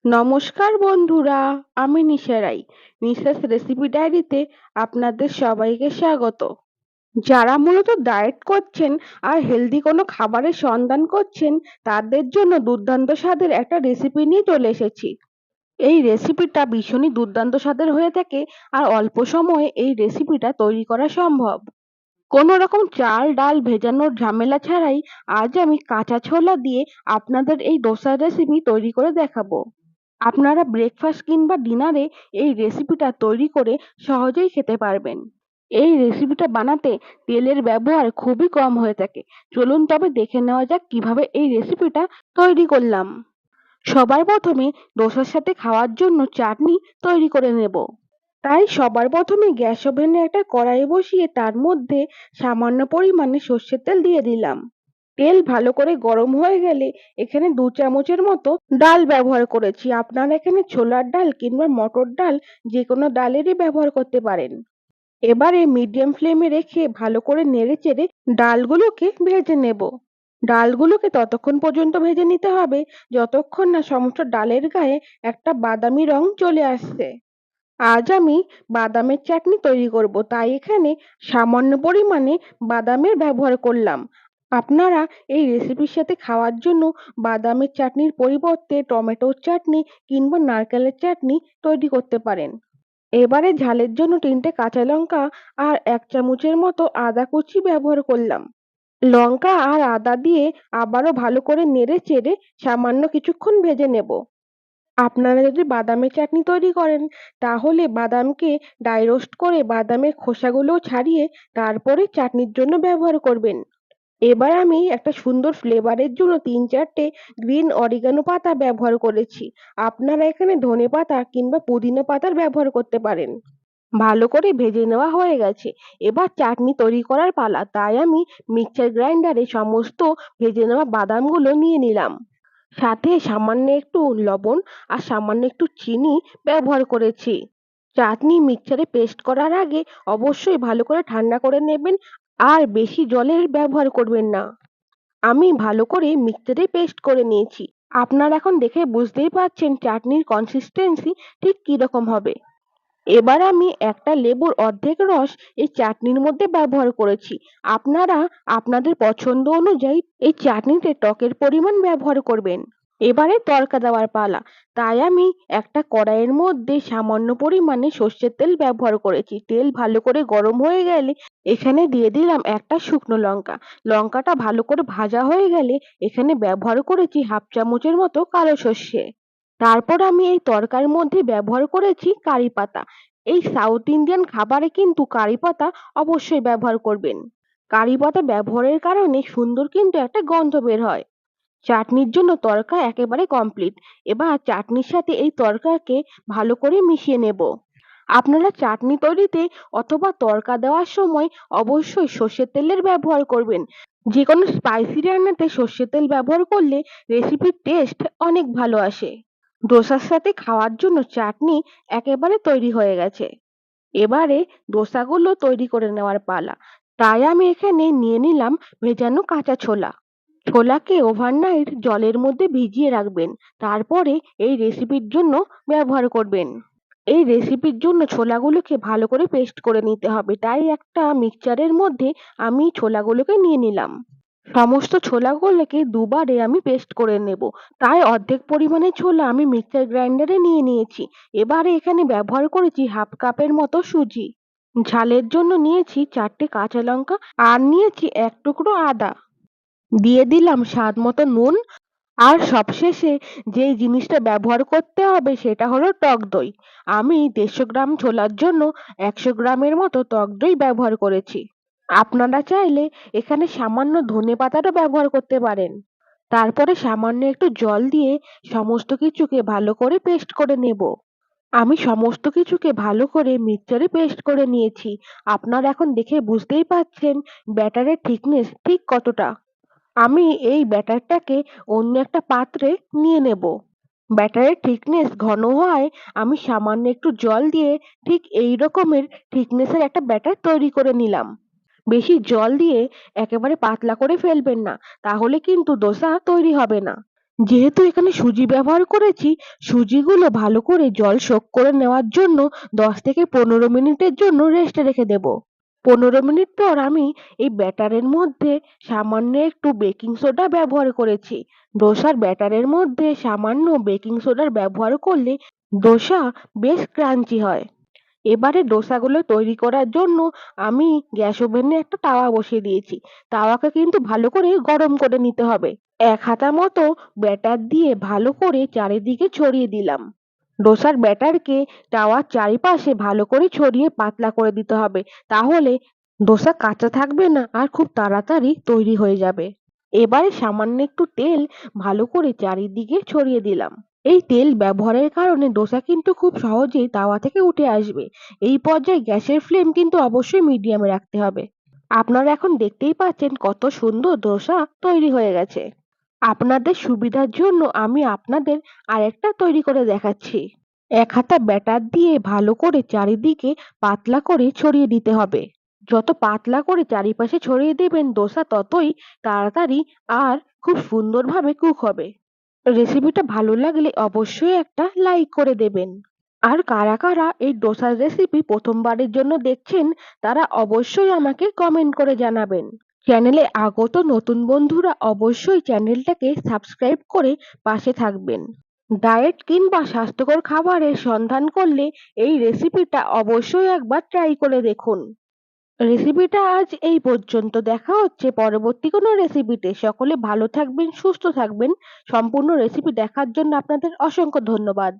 নমস্কার বন্ধুরা, আমি নিশা রাই। নিশাস রেসিপি ডায়েরিতে আপনাদের সবাইকে স্বাগত। যারা মূলত ডায়েট করছেন আর হেলদি কোনো খাবারের সন্ধান করছেন, তাদের জন্য দুর্দান্ত স্বাদের একটা রেসিপি নিয়ে চলে এসেছি। এই রেসিপিটা ভীষণই দুর্দান্ত স্বাদের হয়ে থাকে আর অল্প সময়ে এই রেসিপিটা তৈরি করা সম্ভব। কোনো রকম চাল ডাল ভেজানোর ঝামেলা ছাড়াই আজ আমি কাঁচা ছোলা দিয়ে আপনাদের এই ডোসার রেসিপি তৈরি করে দেখাবো। আপনারা ব্রেকফাস্ট কিংবা ডিনারে এই রেসিপিটা তৈরি করে সহজেই খেতে পারবেন। এই রেসিপিটা বানাতে তেলের ব্যবহার খুবই কম হয়ে থাকে। চলুন তবে দেখে নেওয়া যাক কিভাবে এই রেসিপিটা তৈরি করলাম। সবার প্রথমে ডোসার সাথে খাওয়ার জন্য চাটনি তৈরি করে নেব। তাই সবার প্রথমে গ্যাস ওভেনে একটা কড়াই বসিয়ে তার মধ্যে সামান্য পরিমাণে সর্ষের তেল দিয়ে দিলাম। তেল ভালো করে গরম হয়ে গেলে এখানে 2 চামচের মতো ডাল ব্যবহার করেছি। আপনারা এখানে ছোলার ডাল কিংবা মটর ডাল যেকোনো ডালেরই ব্যবহার করতে পারেন। এবারে মিডিয়াম ফ্লেমে রেখে ভালো করে নেড়েচেড়ে ডালগুলোকে ভেজে নেব। ডালগুলোকে ততক্ষণ পর্যন্ত ভেজে নিতে হবে যতক্ষণ না সমস্ত ডালের গায়ে একটা বাদামি রং চলে আসছে। আজ আমি বাদামের চাটনি তৈরি করব, তাই এখানে সামান্য পরিমাণে বাদামের ব্যবহার করলাম। আপনারা এই রেসিপির সাথে খাওয়ার জন্য বাদামের চাটনির পরিবর্তে টমেটোর চাটনি কিংবা নারকেলের চাটনি তৈরি করতে পারেন। এবারে ঝালের জন্য 3টে কাঁচা লঙ্কা আর 1 চামচের মতো আদা কুচি ব্যবহার করলাম। লঙ্কা আর আদা দিয়ে আবারও ভালো করে নেড়ে চেড়ে সামান্য কিছুক্ষণ ভেজে নেব। আপনারা যদি বাদামের চাটনি তৈরি করেন তাহলে বাদামকে ড্রাই রোস্ট করে বাদামের খোসাগুলো ছাড়িয়ে তারপরে চাটনির জন্য ব্যবহার করবেন। এবার আমি একটা সুন্দর ফ্লেভারের জন্য 3-4টে গ্রিন অরিগানো পাতা ব্যবহার করেছি। আপনারা এখানে ধনে পাতা কিংবা পুদিনা পাতার ব্যবহার করতে পারেন। ভালো করে ভেজে নেওয়া হয়ে গেছে। এবার চাটনি তৈরি করার পালা, তাই আমি মিক্সচার গ্রাইন্ডারে সমস্ত ভেজে নেওয়া বাদামগুলো নিয়ে নিলাম। সাথে সামান্য একটু লবণ আর সামান্য একটু চিনি ব্যবহার করেছি। চাটনি মিক্সচারে পেস্ট করার আগে অবশ্যই ভালো করে ঠান্ডা করে নেবেন আর বেশি জলের ব্যবহার করবেন না। আমি ভালো করে মিক্সচারে পেস্ট করে নিয়েছি। আপনারা এখন দেখে বুঝতেই পারছেন চাটনির কনসিস্টেন্সি ঠিক কিরকম হবে। এবার আমি একটা লেবুর অর্ধেক রস এই চাটনির মধ্যে ব্যবহার করেছি। আপনারা আপনাদের পছন্দ অনুযায়ী এই চাটনিতে টকের পরিমাণ ব্যবহার করবেন। এবারে তড়কা দেওয়ার পালা, তাই আমি একটা কড়াইয়ের মধ্যে সামান্য পরিমাণে সর্ষের তেল ব্যবহার করেছি। তেল ভালো করে গরম হয়ে গেলে এখানে দিয়ে দিলাম একটা শুকনো লঙ্কা। লঙ্কাটা ভালো করে ভাজা হয়ে গেলে এখানে ব্যবহার করেছি 1/2 চামচের মতো কালো সর্ষে। তারপর আমি এই তরকার মধ্যে ব্যবহার করেছি কারি পাতা। এই সাউথ ইন্ডিয়ান খাবারে কিন্তু কারি পাতা অবশ্যই ব্যবহার করবেন। কারি পাতা ব্যবহারের কারণে সুন্দর কিন্তু একটা গন্ধ বের হয়। চাটনির জন্য তড়কা একেবারে কমপ্লিট। এবার চাটনির সাথে এই তড়কাকে ভালো করে মিশিয়ে নেব। আপনারা চাটনি তৈরিতে অথবা তড়কা দেওয়ার সময় অবশ্যই সর্ষের তেলের ব্যবহার করবেন। যে কোনো স্পাইসি রান্নাতে সর্ষের তেল ব্যবহার করলে রেসিপির টেস্ট অনেক ভালো আসে। ডোসার সাথে খাওয়ার জন্য চাটনি একেবারে তৈরি হয়ে গেছে। এবারে ডোসাগুলো তৈরি করে নেওয়ার পালা, তাই আমি এখানে নিয়ে নিলাম ভেজানো কাঁচা ছোলা। ছোলাকে ওভারনাইট জলের মধ্যে ভিজিয়ে রাখবেন, তারপরে এই রেসিপির জন্য ব্যবহার করবেন। এই রেসিপির জন্য ছোলাগুলোকে ভালো করে পেস্ট করে নিতে হবে, তাই একটা মিক্সচারের মধ্যে আমি ছোলাগুলোকে নিয়ে নিলাম। সমস্ত ছোলাগুলোকে দুবারে আমি পেস্ট করে নেব, তাই অর্ধেক পরিমাণে ছোলা আমি মিক্সচার গ্রাইন্ডারে নিয়ে নিয়েছি। এবারে এখানে ব্যবহার করেছি 1/2 কাপের মতো সুজি। ঝালের জন্য নিয়েছি 4টে কাঁচা লঙ্কা আর নিয়েছি 1 টুকরো আদা। দিয়ে দিলাম স্বাদ মতো নুন। আর সবশেষে যেই জিনিসটা ব্যবহার করতে হবে সেটা হলো টক দই। আমি 150 গ্রাম ছোলার জন্য 100 গ্রামের মতো টক দই ব্যবহার করেছি। আপনারা চাইলে এখানে সামান্য ধনেপাতারও ব্যবহার করতে পারেন। তারপরে সামান্য একটু জল দিয়ে সমস্ত কিছুকে ভালো করে পেস্ট করে নেব। আমি সমস্ত কিছুকে ভালো করে মিক্সচারে পেস্ট করে নিয়েছি। আপনারা এখন দেখে বুঝতেই পারছেন ব্যাটারের থিকনেস ঠিক কতটা। আমি এই ব্যাটারটাকে অন্য একটা পাত্রে নিয়ে নেব। ব্যাটারের থিকনেস ঘন হওয়ায় আমি সামান্য একটু জল দিয়ে ঠিক এই রকমের থিকনেসের একটা ব্যাটার তৈরি করে নিলাম। বেশি জল দিয়ে একেবারে পাতলা করে ফেলবেন না, তাহলে কিন্তু ডোসা তৈরি হবে না। যেহেতু এখানে সুজি ব্যবহার করেছি, সুজিগুলো ভালো করে জল শোক করে নেওয়ার জন্য 10 থেকে 15 মিনিটের জন্য রেস্টে রেখে দেব। 15 মিনিট পর আমি এই ব্যাটারের মধ্যে সামান্য একটু বেকিং সোডা ব্যবহার করেছি। ডোসার ব্যাটারের মধ্যে সামান্য বেকিং সোডার ব্যবহার করলে ডোসা বেশ ক্রাঞ্চি হয়। এবারে ডোসাগুলো তৈরি করার জন্য আমি গ্যাস ওভেনে একটা তাওয়া বসিয়ে দিয়েছি। তাওয়াকে কিন্তু ভালো করে গরম করে নিতে হবে। 1 হাতা মতো ব্যাটার দিয়ে ভালো করে চারিদিকে ছড়িয়ে দিলাম। ডোসার ব্যাটারকে তাওয়ার চারিপাশে ভালো করে ছড়িয়ে পাতলা করে দিতে হবে। তাহলে ডোসা কাঁচা থাকবে না আর খুব তাড়াতাড়ি তৈরি হয়ে যাবে। এবারে সামান্য একটু তেল ভালো করে চারিদিকে ছড়িয়ে দিলাম। এই তেল ব্যবহারের কারণে ডোসা কিন্তু খুব সহজেই তাওয়া থেকে উঠে আসবে। এই পর্যায়ে গ্যাসের ফ্লেম কিন্তু অবশ্যই মিডিয়ামে রাখতে হবে। আপনারা এখন দেখতেই পাচ্ছেন কত সুন্দর ডোসা তৈরি হয়ে গেছে। আপনাদের সুবিধার জন্য আমি আপনাদের আরেকটা তৈরি করে দেখাচ্ছি। 1 হাতা ব্যাটার দিয়ে ভালো করে চারিদিকে পাতলা করে ছড়িয়ে দিতে হবে। যত পাতলা করে চারিপাশে ছড়িয়ে দেবেন ডোসা ততই তাড়াতাড়ি আর খুব সুন্দরভাবে কুক হবে। রেসিপিটা ভালো লাগলে অবশ্যই একটা লাইক করে দেবেন। আর কারা কারা এই ডোসার রেসিপি প্রথমবারের জন্য দেখছেন তারা অবশ্যই আমাকে কমেন্ট করে জানাবেন। চ্যানেলে আগত নতুন বন্ধুরা অবশ্যই চ্যানেলটাকে সাবস্ক্রাইব করে পাশে থাকবেন। ডায়েট কিংবা স্বাস্থ্যকর খাবারের সন্ধান করলে এই রেসিপিটা অবশ্যই একবার ট্রাই করে দেখুন। রেসিপিটা আজ এই পর্যন্ত। দেখা হচ্ছে পরবর্তী কোনো রেসিপিতে। সকলে ভালো থাকবেন, সুস্থ থাকবেন। সম্পূর্ণ রেসিপি দেখার জন্য আপনাদের অসংখ্য ধন্যবাদ।